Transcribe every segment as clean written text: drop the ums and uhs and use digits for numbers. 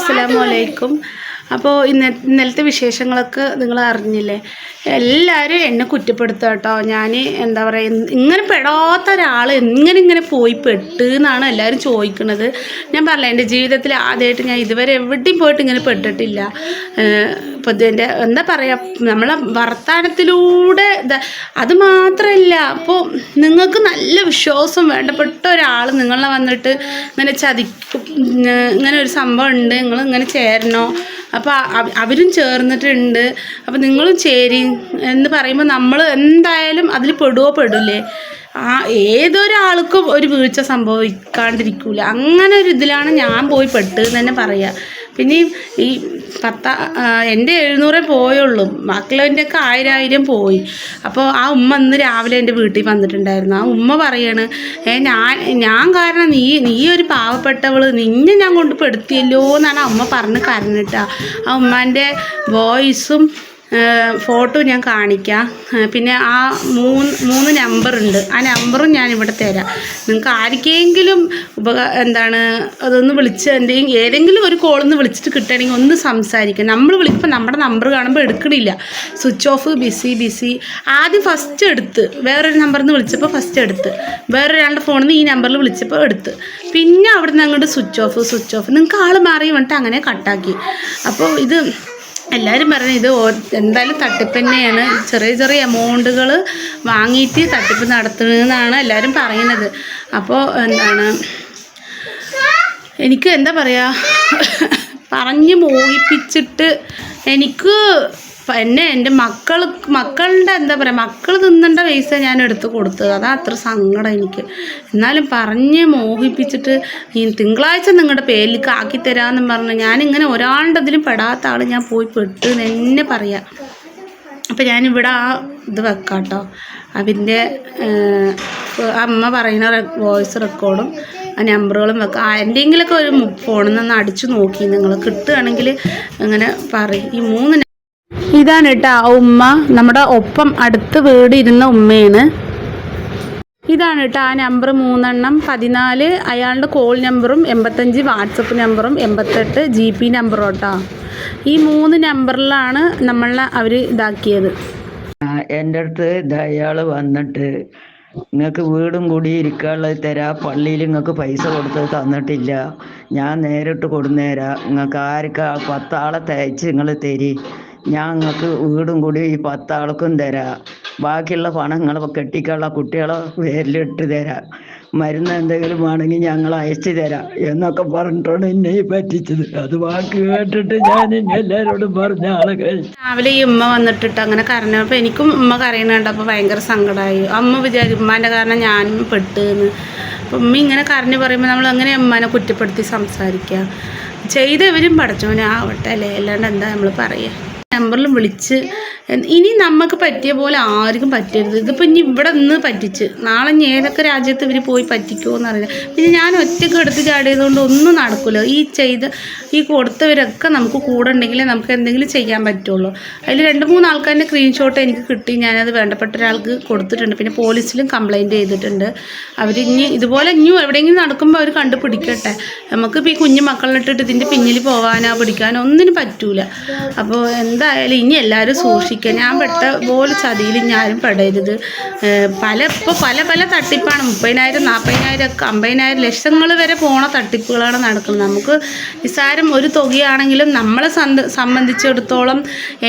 അസ്സലാമലൈക്കും. അപ്പോൾ ഇന്നലത്തെ വിശേഷങ്ങളൊക്കെ നിങ്ങൾ അറിഞ്ഞില്ലേ? എല്ലാവരും എന്നെ കുറ്റപ്പെടുത്തുക കേട്ടോ. ഞാൻ എന്താ പറയുക, ഇങ്ങനെ പെടാത്ത ഒരാൾ ഇങ്ങനെ പോയി പെട്ട് എന്നാണ് എല്ലാവരും ചോദിക്കുന്നത്. ഞാൻ പറഞ്ഞില്ല, എൻ്റെ ജീവിതത്തിൽ ആദ്യമായിട്ട് ഞാൻ ഇതുവരെ എവിടെയും പോയിട്ട് ഇങ്ങനെ പെട്ടിട്ടില്ല. ഇപ്പോൾ ഇതിൻ്റെ എന്താ പറയുക, നമ്മളെ വർത്തമാനത്തിലൂടെ അത് മാത്രമല്ല, അപ്പോൾ നിങ്ങൾക്ക് നല്ല വിശ്വാസം വേണ്ടപ്പെട്ട ഒരാൾ നിങ്ങളെ വന്നിട്ട് ഇങ്ങനെ ചതിക്കും, ഇങ്ങനെ ഒരു സംഭവം ഉണ്ട്, നിങ്ങൾ ഇങ്ങനെ ചേരണോ, അപ്പോൾ അവരും ചേർന്നിട്ടുണ്ട്, അപ്പോൾ നിങ്ങളും ചേരി എന്ന് പറയുമ്പോൾ നമ്മൾ എന്തായാലും അതിൽ പെടില്ലേ? ഏതൊരാൾക്കും ഒരു വീഴ്ച സംഭവിക്കാണ്ടിരിക്കില്ല. അങ്ങനെ ഒരു ഇതിലാണ് ഞാൻ പോയി പെട്ടതെന്ന് തന്നെ പറയുക. പിന്നെ ഈ എൻ്റെ 700 പോയുള്ളൂ, ബാക്കിയുള്ളതിൻ്റെയൊക്കെ 1000 പോയി. അപ്പോൾ ആ ഉമ്മ ഇന്ന് രാവിലെ എൻ്റെ വീട്ടിൽ വന്നിട്ടുണ്ടായിരുന്നു. ആ ഉമ്മ പറയാണ്, ഞാൻ കാരണം നീ ഒരു പാവപ്പെട്ടവൾ, നിന്നെ ഞാൻ കൊണ്ട് പെടുത്തിയല്ലോ എന്നാണ് ആ ഉമ്മ പറഞ്ഞ് കരഞ്ഞിട്ടാ. ആ ഉമ്മാൻ്റെ വോയിസും ഫോട്ടോ ഞാൻ കാണിക്കാം. പിന്നെ ആ മൂന്ന് നമ്പറുണ്ട്, ആ നമ്പറും ഞാനിവിടെ തരാം. നിങ്ങൾക്ക് ആർക്കെങ്കിലും അതൊന്ന് വിളിച്ച് ഏതെങ്കിലും ഒരു കോളൊന്ന് വിളിച്ചിട്ട് കിട്ടുകയാണെങ്കിൽ ഒന്ന് സംസാരിക്കാം. നമ്മൾ വിളിക്കുമ്പോൾ നമ്മുടെ നമ്പർ കാണുമ്പോൾ എടുക്കണില്ല, സ്വിച്ച് ഓഫ്, ബിസി. ആദ്യം ഫസ്റ്റ് എടുത്ത് വേറൊരു നമ്പറിൽ നിന്ന് വിളിച്ചപ്പോൾ ഫസ്റ്റ് എടുത്ത്, വേറൊരാളുടെ ഫോണിൽ നിന്ന് ഈ നമ്പറിൽ വിളിച്ചപ്പോൾ എടുത്ത്, പിന്നെ അവിടെ നിന്ന് അങ്ങോട്ട് സ്വിച്ച് ഓഫ്. നിങ്ങൾക്ക് ആൾ മാറി വന്നിട്ട് അങ്ങനെ കട്ടാക്കി. അപ്പോൾ ഇത് എല്ലാവരും പറഞ്ഞു ഇത് എന്തായാലും തട്ടിപ്പ് തന്നെയാണ്, ചെറിയ എമൗണ്ടുകൾ വാങ്ങിയിട്ട് തട്ടിപ്പ് നടത്തുന്നതെന്നാണ് എല്ലാവരും പറയുന്നത്. അപ്പോൾ എനിക്ക് എന്താ പറയുക, പറഞ്ഞ് മോഹിപ്പിച്ചിട്ട് എനിക്ക് എൻ്റെ മക്കളുടെ എന്താ പറയുക, മക്കൾ തിന്നേണ്ട പൈസ ഞാൻ എടുത്ത് കൊടുത്തത്, അതാ അത്ര സങ്കടം എനിക്ക്. എന്നാലും പറഞ്ഞ് മോഹിപ്പിച്ചിട്ട് ഈ തിങ്കളാഴ്ച നിങ്ങളുടെ പേരിലേക്ക് ആക്കിത്തരാമെന്നും പറഞ്ഞു ഞാനിങ്ങനെ ഒരാളുടെ ഇതിലും പെടാത്ത ആൾ ഞാൻ പോയി പെട്ട് എന്ന് എന്നെ പറയാം. അപ്പം ഞാനിവിടെ ആ ഇത് വെക്കാം കേട്ടോ, അതിൻ്റെ അമ്മ പറയുന്ന വോയിസ് റെക്കോർഡും ആ നമ്പറുകളും വെക്കാം. ആരുടെയെങ്കിലൊക്കെ ഒരു ഫോണിൽ നിന്ന് അടിച്ചു നോക്കി നിങ്ങൾ കിട്ടുകയാണെങ്കിൽ അങ്ങനെ പറയും. ഈ 3 ഇതാണ് കേട്ടോ ആ ഉമ്മ, നമ്മുടെ ഒപ്പം അടുത്ത് വീട് ഇരുന്ന ഉമ്മയാണ്. ഇതാണ് കേട്ടോ ആ നമ്പർ 3 14 അയാളുടെ കോൾ നമ്പറും 85 വാട്സപ്പ് നമ്പറും 88 GP നമ്പറും കേട്ടോ. ഈ 3 നമ്പറിലാണ് നമ്മളെ അവർ ഇതാക്കിയത്. എൻ്റെ അടുത്ത് അയാൾ വന്നിട്ട് നിങ്ങൾക്ക് വീടും കൂടി ഇരിക്കാനുള്ളത് തരാം, പള്ളിയിൽ നിങ്ങൾക്ക് പൈസ കൊടുത്ത് തന്നിട്ടില്ല, ഞാൻ നേരിട്ട് കൊടുന്നേരാം, നിങ്ങൾക്ക് ആർക്കാ 10 ആളെ തയ്ച്ച് നിങ്ങൾ തരി, ഞാൻ നിങ്ങൾക്ക് വീടും കൂടി ഈ 10 ആൾക്കും തരാം, ബാക്കിയുള്ള പണം നിങ്ങൾ കെട്ടിക്കാനുള്ള കുട്ടികളെ പേരിലിട്ട് തരാം, മരുന്ന് എന്തെങ്കിലും വേണമെങ്കിൽ ഞങ്ങൾ അയച്ചു തരാം എന്നൊക്കെ പറഞ്ഞിട്ടാണ് എന്നെ പറ്റിച്ചത്. അത് വാക്ക് കേട്ടിട്ട് ഞാൻ എല്ലാവരോടും പറഞ്ഞ ആളെ കഴിച്ചു. രാവിലെ ഈ ഉമ്മ വന്നിട്ടിട്ട് അങ്ങനെ കരഞ്ഞപ്പോൾ എനിക്കും ഉമ്മ കരയുന്നുണ്ടപ്പോൾ ഭയങ്കര സങ്കടമായി. അമ്മ വിചാരിക്കും ഉമ്മാൻ്റെ കാരണം ഞാനും പെട്ടെന്ന്. അപ്പം ഉമ്മ ഇങ്ങനെ കരഞ്ഞ് പറയുമ്പോൾ നമ്മൾ എങ്ങനെ ഉമ്മാനെ കുറ്റപ്പെടുത്തി സംസാരിക്കുക? ചെയ്തവരും പഠിച്ചോനെ ആവട്ടെ അല്ലേ, അല്ലാണ്ട് എന്താ നമ്മൾ പറയുക? നമ്പറിൽ വിളിച്ച് ഇനി നമുക്ക് പറ്റിയ പോലെ ആർക്കും പറ്റരുത്. ഇതിപ്പോൾ ഇനി ഇവിടെ നിന്ന് പറ്റിച്ച് നാളെ ഇനി ഏതൊക്കെ രാജ്യത്ത് ഇവർ പോയി പറ്റിക്കുമോ എന്നറിയില്ല. പിന്നെ ഞാൻ ഒറ്റയ്ക്ക് എടുത്ത് ചാടിയതുകൊണ്ട് ഒന്നും നടക്കില്ല. ഈ കൊടുത്തവരൊക്കെ നമുക്ക് കൂടെ ഉണ്ടെങ്കിലേ നമുക്ക് എന്തെങ്കിലും ചെയ്യാൻ പറ്റുള്ളൂ. അതിൽ 2-3 ആൾക്കാരുടെ സ്ക്രീൻഷോട്ട് എനിക്ക് കിട്ടി, ഞാനത് വേണ്ടപ്പെട്ട ഒരാൾക്ക് കൊടുത്തിട്ടുണ്ട്. പിന്നെ പോലീസിലും കംപ്ലയിൻറ്റ് ചെയ്തിട്ടുണ്ട്. ഇതുപോലെ ഇനിയും എവിടെയെങ്കിലും നടക്കുമ്പോൾ അവർ കണ്ടുപിടിക്കട്ടെ. നമുക്കിപ്പോൾ ഈ കുഞ്ഞു മക്കളിലിട്ടിട്ട് ഇതിൻ്റെ പിന്നിൽ പോകാനോ പിടിക്കാനോ ഒന്നിനും പറ്റൂല. അപ്പോൾ എന്തായാലും ഇനി എല്ലാവരും സൂക്ഷിക്കുക. ഞാൻ പെട്ട പോലെ ചതിയിൽ ഞാനും പെടരുത്. ഇപ്പോൾ പല തട്ടിപ്പാണ്. 30,000 40,000 ഒക്കെ 50,000 ലക്ഷങ്ങൾ വരെ പോണ തട്ടിപ്പുകളാണ് നടക്കുന്നത്. നമുക്ക് നിസ്സാരം ഒരു തുകയാണെങ്കിലും നമ്മളെ സംബന്ധിച്ചിടത്തോളം,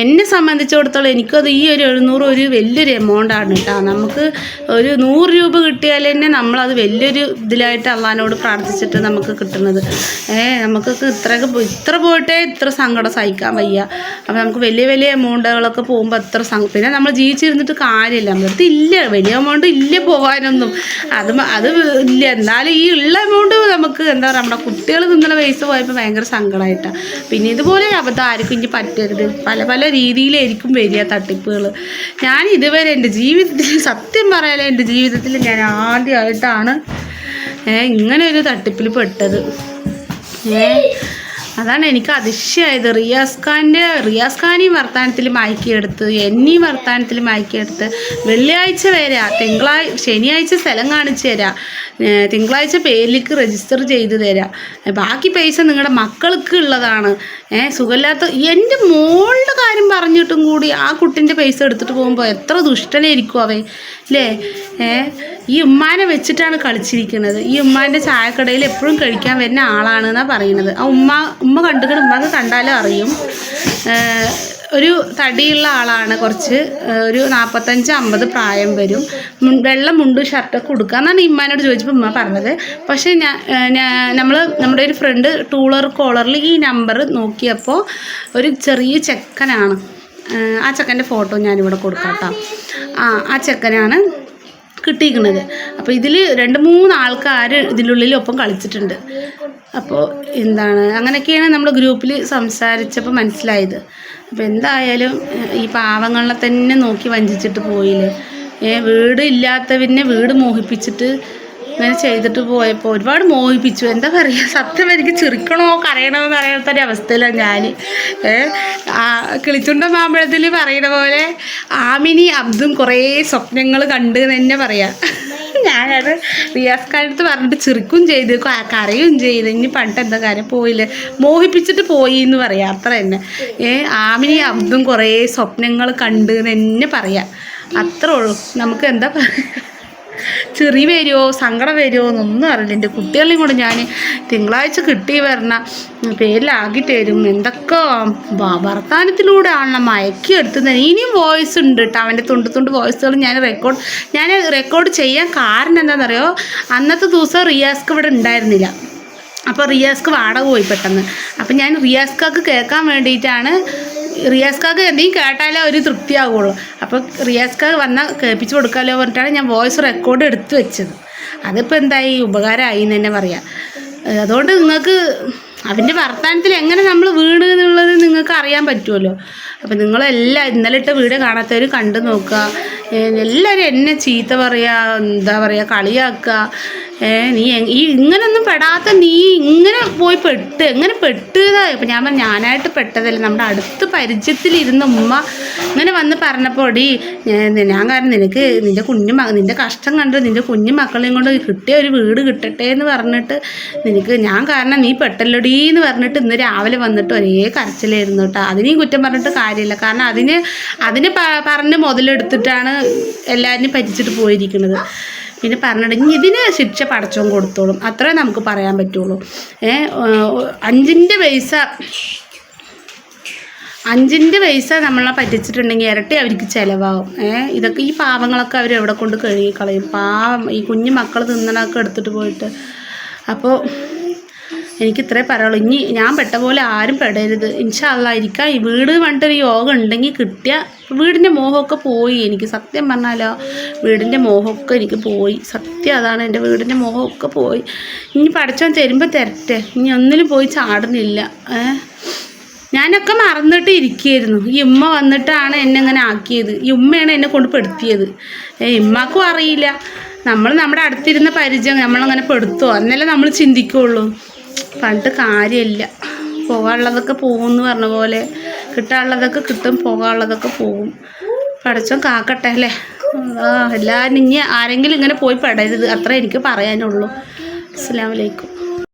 എന്നെ സംബന്ധിച്ചിടത്തോളം എനിക്കത് ഈ ഒരു 700 ഒരു വലിയൊരു എമൗണ്ടാണ് കേട്ടോ. നമുക്ക് ഒരു 100 രൂപ കിട്ടിയാൽ തന്നെ നമ്മളത് വലിയൊരു ഇതിലായിട്ട് അള്ളാഹിനോട് പ്രാർത്ഥിച്ചിട്ട് നമുക്ക് കിട്ടുന്നത്. നമുക്കൊക്കെ ഇത്ര പോയിട്ടേ ഇത്ര സങ്കടം സഹിക്കാൻ വയ്യ. അപ്പോൾ നമുക്ക് വലിയ എമൗണ്ടുകളൊക്കെ പോകുമ്പോൾ അത്ര പിന്നെ നമ്മൾ ജീവിച്ചിരുന്നിട്ട് കാര്യമില്ല. നമ്മളടുത്ത് ഇല്ല, വലിയ എമൗണ്ട് ഇല്ല പോകാനൊന്നും, അത് ഇല്ല. എന്നാലും ഈ ഉള്ള എമൗണ്ട് നമുക്ക് എന്താ പറയുക, നമ്മുടെ കുട്ടികൾ നിന്നുള്ള പൈസ പോയപ്പോൾ ഭയങ്കര സങ്കടമായിട്ടാണ്. പിന്നെ ഇതുപോലെ അബദ്ധം ആർക്കും ഇനി പറ്റരുത്. പല രീതിയിലായിരിക്കും വരിക തട്ടിപ്പുകൾ. ഞാൻ ഇതുവരെ എൻ്റെ ജീവിതത്തിൽ, സത്യം പറയാലോ, എൻ്റെ ജീവിതത്തിൽ ഞാൻ ആദ്യമായിട്ടാണ് ഇങ്ങനെ ഒരു തട്ടിപ്പിൽ പെട്ടത്. അതാണ് എനിക്ക് അതിശയമായത്. റിയാസ് ഖാനെയും വർത്താനത്തിൽ മായ്ക്കിയെടുത്ത്, എന്നെയും വർത്താനത്തിൽ മായ്ക്കിയെടുത്ത്, വെള്ളിയാഴ്ച വരാ, ശനിയാഴ്ച സ്ഥലം കാണിച്ചു തരാം, തിങ്കളാഴ്ച പേരിലേക്ക് രജിസ്റ്റർ ചെയ്ത് തരാം, ബാക്കി പൈസ നിങ്ങളുടെ മക്കൾക്ക് ഉള്ളതാണ്, സുഖമില്ലാത്ത എൻ്റെ മോളുടെ കാര്യം പറഞ്ഞിട്ടും കൂടി ആ കുട്ടിൻ്റെ പൈസ എടുത്തിട്ട് പോകുമ്പോൾ എത്ര ദുഷ്ടനായിരിക്കും അവൻ അല്ലേ? ഈ ഉമ്മാനെ വെച്ചിട്ടാണ് കളിച്ചിരിക്കുന്നത്. ഈ ഉമ്മാൻ്റെ ചായക്കടയിൽ എപ്പോഴും കഴിക്കാൻ വരുന്ന ആളാണെന്നാണ് പറയുന്നത്. ആ ഉമ്മ കണ്ടുകൊണ്ട് ഉമ്മക്ക് കണ്ടാലും അറിയും. ഒരു തടിയുള്ള ആളാണ്, കുറച്ച് ഒരു 45-50 പ്രായം വരും, വെള്ള മുണ്ടും ഷർട്ടൊക്കെ കൊടുക്കുക എന്നാണ് ഇമ്മാനോട് ചോദിച്ചപ്പോൾ ഉമ്മ പറഞ്ഞത്. പക്ഷേ നമ്മുടെ ഒരു ഫ്രണ്ട് കോളറിൽ ഈ നമ്പർ നോക്കിയപ്പോൾ ഒരു ചെറിയ ചെക്കനാണ്. ആ ചെക്കൻ്റെ ഫോട്ടോ ഞാനിവിടെ കൊടുക്കാം കേട്ടോ. ആ ചെക്കനാണ് കിട്ടിയിരിക്കുന്നത്. അപ്പോൾ ഇതിൽ 2-3 ആൾക്കാർ ഇതിനുള്ളിൽ ഒപ്പം കളിച്ചിട്ടുണ്ട്. അപ്പോൾ അങ്ങനെയൊക്കെയാണ് നമ്മൾ ഗ്രൂപ്പിൽ സംസാരിച്ചപ്പോൾ മനസ്സിലായത്. അപ്പോൾ എന്തായാലും ഈ പാവങ്ങളെ തന്നെ നോക്കി വഞ്ചിച്ചിട്ട് പോയില്ലേ. വീട് ഇല്ലാത്തവനെ വീട് മോഹിപ്പിച്ചിട്ട് ഇങ്ങനെ ചെയ്തിട്ട് പോയപ്പോൾ ഒരുപാട് മോഹിപ്പിച്ചു. എന്താ പറയുക, സത്യം എനിക്ക് ചിരിക്കണോ കരയണോ എന്ന് അറിയാത്തൊരു അവസ്ഥയിലാണ് ഞാൻ. കിളിച്ചുണ്ട മാമ്പഴത്തിൽ പറയണ പോലെ ആമിനി അബ്ദും കുറേ സ്വപ്നങ്ങൾ കണ്ട് എന്ന് തന്നെ പറയാം. ഞാനത് റിയാസ് ഖാനടുത്ത് പറഞ്ഞിട്ട് ചിരിക്കും ചെയ്ത് കരയും ചെയ്ത്. ഇനി പണ്ട് എന്താ കാര്യം, പോയില്ലേ, മോഹിപ്പിച്ചിട്ട് പോയി എന്ന് പറയാം, അത്ര തന്നെ. ആമിനി അബ്ദും കുറേ സ്വപ്നങ്ങൾ കണ്ട് എന്ന് തന്നെ പറയാം, അത്രേ ഉള്ളൂ. നമുക്ക് എന്താ പറയുക, ചെറിയ വരുമോ സങ്കടം വരുമോ എന്നൊന്നും അറിയില്ല. എൻ്റെ കുട്ടികളെയും കൂടെ ഞാൻ തിങ്കളാഴ്ച കിട്ടി വരണ പേരിലാക്കി തരും. എന്തൊക്കെ വർത്താനത്തിലൂടെ ആണല്ലോ മയക്കി എടുത്തുന്നത്. ഇനിയും വോയിസ് ഉണ്ട് കേട്ടോ, അവൻ്റെ തുണ്ട് വോയിസുകൾ ഞാൻ റെക്കോർഡ് ചെയ്യാൻ കാരണം എന്താണെന്നറിയോ, അന്നത്തെ ദിവസം റിയാസ്ക്ക് ഇവിടെ ഉണ്ടായിരുന്നില്ല. അപ്പോൾ റിയാസ്ക്ക് വാടക പോയി പെട്ടെന്ന്. അപ്പം ഞാൻ റിയാസ്ക്കാക്ക് കേൾക്കാൻ വേണ്ടിയിട്ടാണ്, റിയാസ്ക്കാക്ക് എന്തെങ്കിലും കേട്ടാലേ ഒരു തൃപ്തിയാകുള്ളൂ. അപ്പോൾ റിയാസ്ക്കാക്ക് വന്നാൽ കേൾപ്പിച്ച് കൊടുക്കാമല്ലോ പറഞ്ഞിട്ടാണ് ഞാൻ വോയിസ് റെക്കോർഡ് എടുത്ത് വെച്ചത്. അതിപ്പോൾ എന്തായി, ഉപകാരമായി എന്ന് തന്നെ പറയാം. അതുകൊണ്ട് നിങ്ങൾക്ക് അവൻ്റെ വർത്തമാനത്തിൽ എങ്ങനെ നമ്മൾ വീണ് എന്നുള്ളത് നിങ്ങൾക്ക് അറിയാൻ പറ്റുമല്ലോ. അപ്പോൾ നിങ്ങളെല്ലാം ഇന്നലെ ഇട്ട വീഡിയോ കാണാത്തവർ കണ്ടു നോക്കുക. എല്ലാവരും എന്നെ ചീത്ത പറയുക, എന്താ പറയുക, കളിയാക്കുക. നീ ഇങ്ങനൊന്നും പെടാത്ത നീ ഇങ്ങനെ പോയി എങ്ങനെ പെട്ടതാണ്. അപ്പം ഞാൻ പറഞ്ഞു ഞാനായിട്ട് പെട്ടതല്ല, നമ്മുടെ അടുത്ത് പരിചയത്തിലിരുന്ന ഉമ്മ ഇങ്ങനെ വന്ന് പറഞ്ഞപ്പോൾ ഞാൻ കാരണം നിനക്ക് നിൻ്റെ കഷ്ടം കണ്ട് നിൻ്റെ കുഞ്ഞു മക്കളെയും കൊണ്ട് കിട്ടിയ ഒരു വീട് കിട്ടട്ടെ എന്ന് പറഞ്ഞിട്ട് ഞാൻ കാരണം നീ പെട്ടല്ലടി എന്ന് പറഞ്ഞിട്ട് ഇന്ന് രാവിലെ വന്നിട്ട് ഒരേ കരച്ചിലായിരുന്നു കേട്ടോ. അതിനെയും കുറ്റം പറഞ്ഞിട്ട് കാര്യമില്ല, കാരണം അതിന് പറഞ്ഞ് മുതലെടുത്തിട്ടാണ് എല്ലാവരും പറ്റിച്ചിട്ട് പോയിരിക്കുന്നത്. പിന്നെ പറഞ്ഞിട്ട് ഇതിന് ശിക്ഷ പടച്ചോൻ കൊടുത്തോളും, അത്രേ നമുക്ക് പറയാൻ പറ്റുള്ളൂ. 5 പൈസ നമ്മളെ പറ്റിച്ചിട്ടുണ്ടെങ്കിൽ ഇരട്ടി അവർക്ക് ചിലവാകും. ഇതൊക്കെ ഈ പാവങ്ങളൊക്കെ അവർ എവിടെ കൊണ്ട് കളയും. പാവം ഈ കുഞ്ഞു മക്കൾ തിന്നണമൊക്കെ എടുത്തിട്ട് പോയിട്ട്. അപ്പോൾ എനിക്ക് ഇത്രേ പറയുള്ളൂ. ഇനി ഞാൻ പെട്ട പോലെ ആരും പെടരുത്. ഇൻഷാ അല്ലാഹ് ഇരിക്കാം. ഈ വീട് പറഞ്ഞിട്ടൊരു യോഗം ഉണ്ടെങ്കിൽ കിട്ടിയ വീടിൻ്റെ മോഹമൊക്കെ പോയി. എനിക്ക് സത്യം പറഞ്ഞാലോ വീടിൻ്റെ മോഹമൊക്കെ എനിക്ക് പോയി. സത്യം അതാണ്, എൻ്റെ വീടിൻ്റെ മോഹമൊക്കെ പോയി. ഇനി പഠിച്ചവൻ തരുമ്പോൾ തരട്ടെ, ഇനി ഒന്നിലും പോയി ചാടുന്നില്ല. ഞാനൊക്കെ മറന്നിട്ട് ഇരിക്കുകയായിരുന്നു. ഈ ഉമ്മ വന്നിട്ടാണ് എന്നെ ഇങ്ങനെ ആക്കിയത്. ഈ ഉമ്മയാണ് എന്നെ കൊണ്ട് പെടുത്തിയത്. ഉമ്മാക്കും അറിയില്ല. നമ്മുടെ അടുത്തിരുന്ന പരിചയം നമ്മളങ്ങനെ പെടുത്തുമോ എന്നല്ലേ നമ്മൾ ചിന്തിക്കുകയുള്ളൂ. പറഞ്ഞിട്ട് കാര്യമില്ല. പോകാനുള്ളതൊക്കെ പോകുമെന്ന് പറഞ്ഞ പോലെ കിട്ടാനുള്ളതൊക്കെ കിട്ടും, പോകാനുള്ളതൊക്കെ പോകും. പടച്ചോൻ കാക്കട്ടെ അല്ലേ. എല്ലാവരും ഇനി ആരെങ്കിലും ഇങ്ങനെ പോയി പെടരുത്, അത്രേ എനിക്ക് പറയാനുള്ളൂ. അസ്സലാമു അലൈക്കും.